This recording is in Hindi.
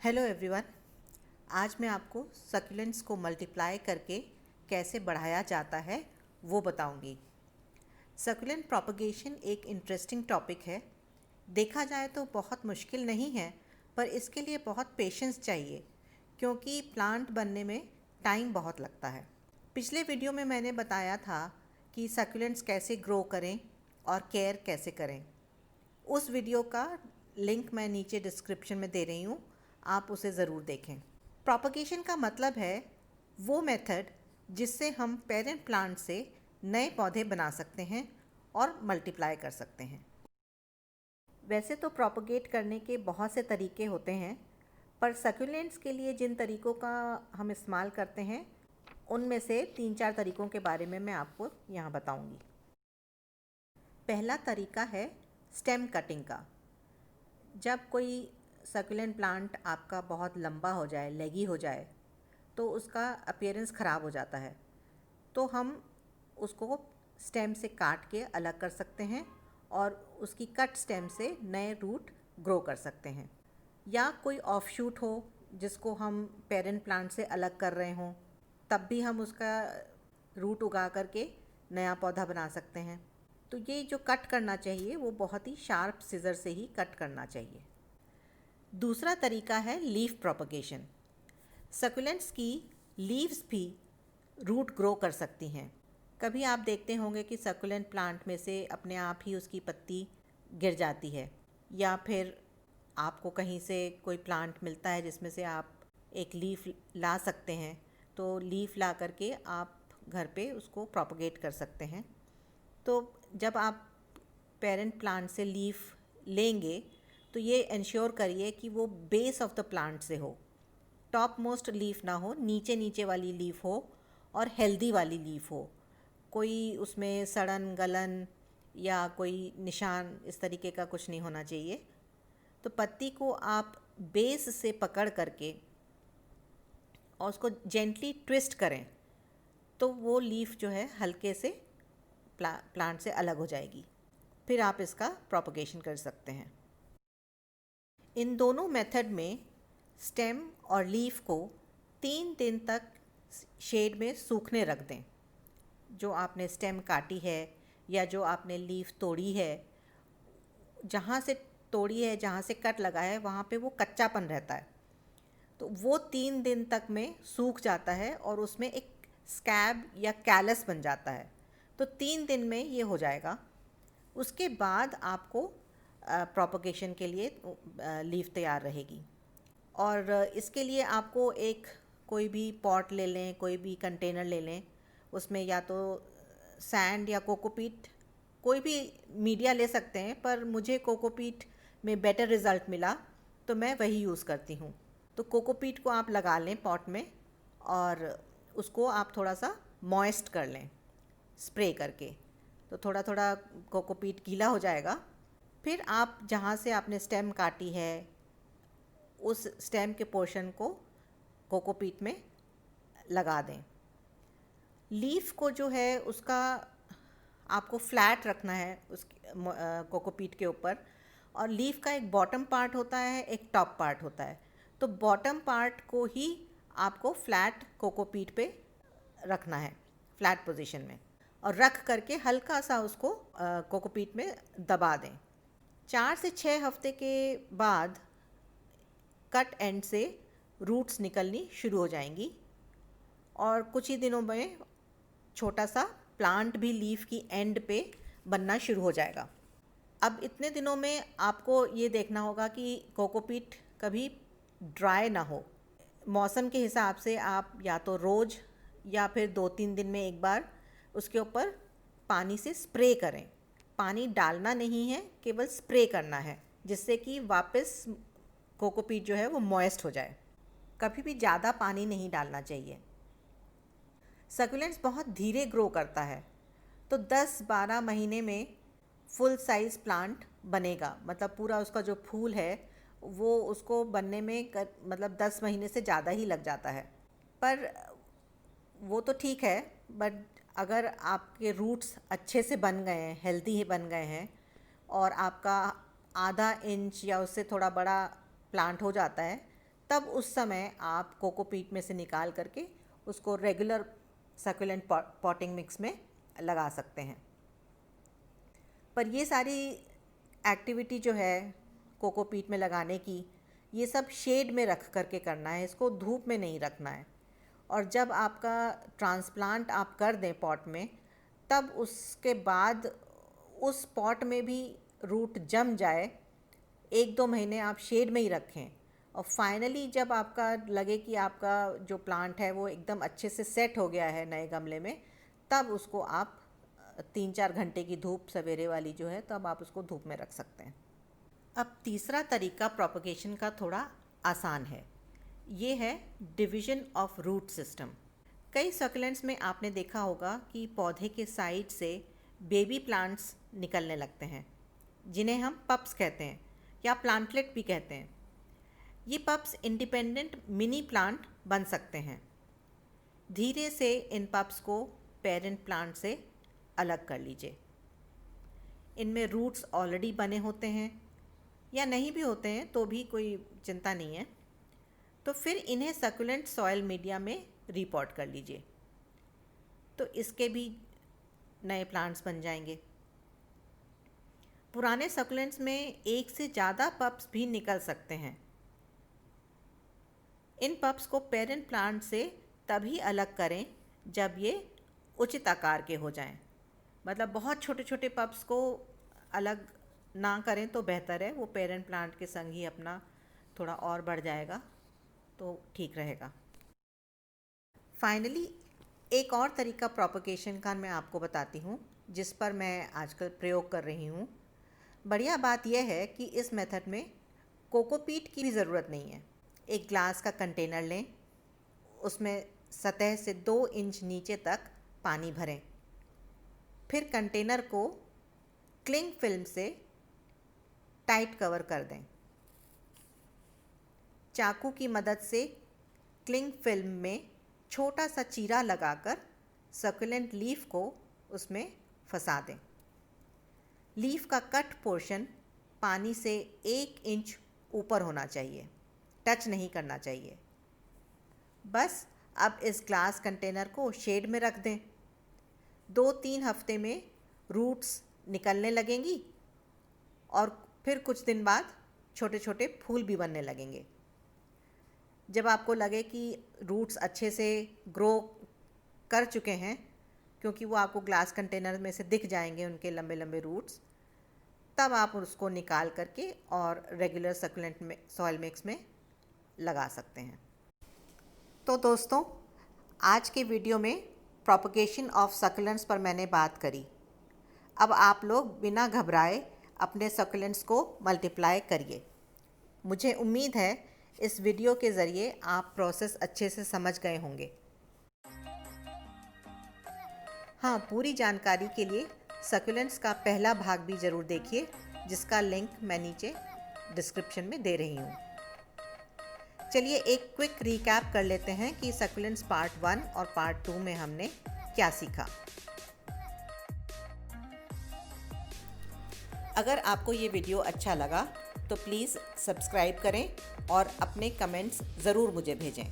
Hello everyone. आज मैं आपको सक्यूलेंट्स को मल्टीप्लाई करके कैसे बढ़ाया जाता है वो बताऊंगी। सक्यूलेंट प्रोपगेशन एक इंटरेस्टिंग टॉपिक है। देखा जाए तो बहुत मुश्किल नहीं है, पर इसके लिए बहुत पेशेंस चाहिए क्योंकि प्लांट बनने में टाइम बहुत लगता है। पिछले वीडियो में मैंने बताया था कि सक्यूलेंट्स कैसे ग्रो करें और केयर कैसे करें। उस वीडियो का लिंक मैं नीचे डिस्क्रिप्शन में दे रही हूँ, आप उसे ज़रूर देखें। प्रोपगेशन का मतलब है वो मेथड जिससे हम पेरेंट प्लांट से नए पौधे बना सकते हैं और मल्टीप्लाई कर सकते हैं। वैसे तो प्रोपगेट करने के बहुत से तरीके होते हैं, पर सक्यूलेंट्स के लिए जिन तरीक़ों का हम इस्तेमाल करते हैं उनमें से 3-4 तरीक़ों के बारे में मैं आपको यहाँ बताऊँगी। पहला तरीका है स्टेम कटिंग का। जब कोई सक्यूलेंट प्लांट आपका बहुत लंबा हो जाए, लेगी हो जाए, तो उसका अपीयरेंस ख़राब हो जाता है, तो हम उसको स्टेम से काट के अलग कर सकते हैं और उसकी कट स्टेम से नए रूट ग्रो कर सकते हैं। या कोई ऑफशूट हो जिसको हम पेरेंट प्लांट से अलग कर रहे हों, तब भी हम उसका रूट उगा करके नया पौधा बना सकते हैं। तो ये जो कट करना चाहिए वो बहुत ही शार्प सीजर से ही कट करना चाहिए। दूसरा तरीका है लीफ प्रोपगेशन। सक्यूलेंट्स की लीव्स भी रूट ग्रो कर सकती हैं। कभी आप देखते होंगे कि सक्यूलेंट प्लांट में से अपने आप ही उसकी पत्ती गिर जाती है, या फिर आपको कहीं से कोई प्लांट मिलता है जिसमें से आप एक लीफ ला सकते हैं, तो लीफ ला करके आप घर पे उसको प्रोपगेट कर सकते हैं। तो जब आप पेरेंट प्लांट से लीफ लेंगे तो ये इंश्योर करिए कि वो बेस ऑफ द प्लांट से हो, टॉप मोस्ट लीफ ना हो, नीचे नीचे वाली लीफ हो और हेल्दी वाली लीफ हो। कोई उसमें सड़न गलन या कोई निशान इस तरीके का कुछ नहीं होना चाहिए। तो पत्ती को आप बेस से पकड़ करके और उसको जेंटली ट्विस्ट करें तो वो लीफ जो है हल्के से प्लांट से अलग हो जाएगी। फिर आप इसका प्रोपगेशन कर सकते हैं। इन दोनों मेथड में स्टेम और लीफ को 3 दिन तक शेड में सूखने रख दें। जो आपने स्टेम काटी है या जो आपने लीफ तोड़ी है, जहाँ से तोड़ी है, जहाँ से कट लगा है, वहाँ पे वो कच्चापन रहता है, तो वो 3 दिन तक में सूख जाता है और उसमें एक स्कैब या कैलस बन जाता है। तो 3 दिन में ये हो जाएगा। उसके बाद आपको प्रोपगेशन के लिए लीफ तैयार रहेगी। और इसके लिए आपको एक कोई भी पॉट ले लें, कोई भी कंटेनर ले लें, उसमें या तो सैंड या कोकोपीट, कोई भी मीडिया ले सकते हैं, पर मुझे कोकोपीट में बेटर रिज़ल्ट मिला तो मैं वही यूज़ करती हूँ। तो कोकोपीट को आप लगा लें पॉट में और उसको आप थोड़ा सा मॉइस्ट कर लें स्प्रे करके, तो थोड़ा थोड़ा कोकोपीट गीला हो जाएगा। फिर आप जहाँ से आपने स्टेम काटी है उस स्टेम के पोर्शन को कोकोपीट में लगा दें। लीफ को जो है उसका आपको फ्लैट रखना है उस कोकोपीट के ऊपर, और लीफ का एक बॉटम पार्ट होता है, एक टॉप पार्ट होता है। तो बॉटम पार्ट को ही आपको फ्लैट कोकोपीट पे रखना है, फ्लैट पोजीशन में, और रख करके हल्का सा उसको कोकोपीट में दबा दें। 4 से 6 हफ्ते के बाद कट एंड से रूट्स निकलनी शुरू हो जाएंगी और कुछ ही दिनों में छोटा सा प्लांट भी लीफ की एंड पे बनना शुरू हो जाएगा। अब इतने दिनों में आपको ये देखना होगा कि कोकोपीट कभी ड्राई ना हो। मौसम के हिसाब से आप या तो रोज़ या फिर 2-3 दिन में एक बार उसके ऊपर पानी से स्प्रे करें। पानी डालना नहीं है, केवल स्प्रे करना है, जिससे कि वापस कोकोपीट जो है वो मॉइस्ट हो जाए। कभी भी ज़्यादा पानी नहीं डालना चाहिए। सक्यूलेंट्स बहुत धीरे ग्रो करता है, तो 10-12 महीने में फुल साइज़ प्लांट बनेगा। मतलब पूरा उसका जो फूल है वो उसको बनने में मतलब 10 महीने से ज़्यादा ही लग जाता है। पर वो तो ठीक है, बट अगर आपके रूट्स अच्छे से बन गए हैं, हेल्दी ही बन गए हैं, और आपका आधा इंच या उससे थोड़ा बड़ा प्लांट हो जाता है, तब उस समय आप कोकोपीट में से निकाल करके उसको रेगुलर सक्यूलेंट पॉटिंग मिक्स में लगा सकते हैं। पर ये सारी एक्टिविटी जो है कोकोपीट में लगाने की, ये सब शेड में रख करके करना है, इसको धूप में नहीं रखना है। और जब आपका ट्रांसप्लांट आप कर दें पॉट में, तब उसके बाद उस पॉट में भी रूट जम जाए, 1-2 महीने आप शेड में ही रखें। और फाइनली जब आपका लगे कि आपका जो प्लांट है वो एकदम अच्छे से सेट हो गया है नए गमले में, तब उसको आप 3-4 घंटे की धूप सवेरे वाली जो है, तब आप उसको धूप में रख सकते हैं। अब तीसरा तरीका प्रोपगेशन का थोड़ा आसान है, ये है डिवीज़न ऑफ रूट सिस्टम। कई सक्यूलेंट्स में आपने देखा होगा कि पौधे के साइड से बेबी प्लांट्स निकलने लगते हैं, जिन्हें हम पप्स कहते हैं या प्लांटलेट भी कहते हैं। ये पप्स इंडिपेंडेंट मिनी प्लांट बन सकते हैं। धीरे से इन पप्स को पेरेंट प्लांट से अलग कर लीजिए। इनमें रूट्स ऑलरेडी बने होते हैं या नहीं भी होते हैं तो भी कोई चिंता नहीं है। तो फिर इन्हें सक्यूलेंट सॉइल मीडिया में रिपोर्ट कर लीजिए, तो इसके भी नए प्लांट्स बन जाएंगे। पुराने सक्यूलेंट्स में एक से ज़्यादा पप्स भी निकल सकते हैं। इन पप्स को पेरेंट प्लांट से तभी अलग करें जब ये उचित आकार के हो जाएं। मतलब बहुत छोटे छोटे पप्स को अलग ना करें तो बेहतर है, वो पेरेंट प्लांट के संग ही अपना थोड़ा और बढ़ जाएगा तो ठीक रहेगा। फाइनली एक और तरीका प्रोपगेशन का मैं आपको बताती हूँ, जिस पर मैं आजकल प्रयोग कर रही हूँ। बढ़िया बात यह है कि इस मेथड में कोकोपीट की भी ज़रूरत नहीं है। एक ग्लास का कंटेनर लें, उसमें सतह से 2 इंच नीचे तक पानी भरें। फिर कंटेनर को क्लिंग फिल्म से टाइट कवर कर दें। चाकू की मदद से क्लिंग फिल्म में छोटा सा चीरा लगाकर सक्यूलेंट लीफ को उसमें फंसा दें। लीफ का कट पोर्शन पानी से 1 इंच ऊपर होना चाहिए, टच नहीं करना चाहिए। बस अब इस ग्लास कंटेनर को शेड में रख दें। 2-3 हफ्ते में रूट्स निकलने लगेंगी और फिर कुछ दिन बाद छोटे छोटे फूल भी बनने लगेंगे। जब आपको लगे कि रूट्स अच्छे से ग्रो कर चुके हैं, क्योंकि वो आपको ग्लास कंटेनर में से दिख जाएंगे उनके लंबे लंबे रूट्स, तब आप उसको निकाल करके और रेगुलर सक्यूलेंट में सॉइल मिक्स में लगा सकते हैं। तो दोस्तों, आज के वीडियो में प्रोपगेशन ऑफ सक्यूलेंट्स पर मैंने बात करी। अब आप लोग बिना घबराए अपने सक्यूलेंट्स को मल्टीप्लाई करिए। मुझे उम्मीद है इस वीडियो के ज़रिए आप प्रोसेस अच्छे से समझ गए होंगे। हाँ, पूरी जानकारी के लिए सक्यूलेंट्स का पहला भाग भी ज़रूर देखिए, जिसका लिंक मैं नीचे डिस्क्रिप्शन में दे रही हूँ। चलिए एक क्विक रिकैप कर लेते हैं कि सक्यूलेंट्स पार्ट 1 और पार्ट 2 में हमने क्या सीखा। अगर आपको ये वीडियो अच्छा लगा तो प्लीज़ सब्सक्राइब करें और अपने कमेंट्स ज़रूर मुझे भेजें।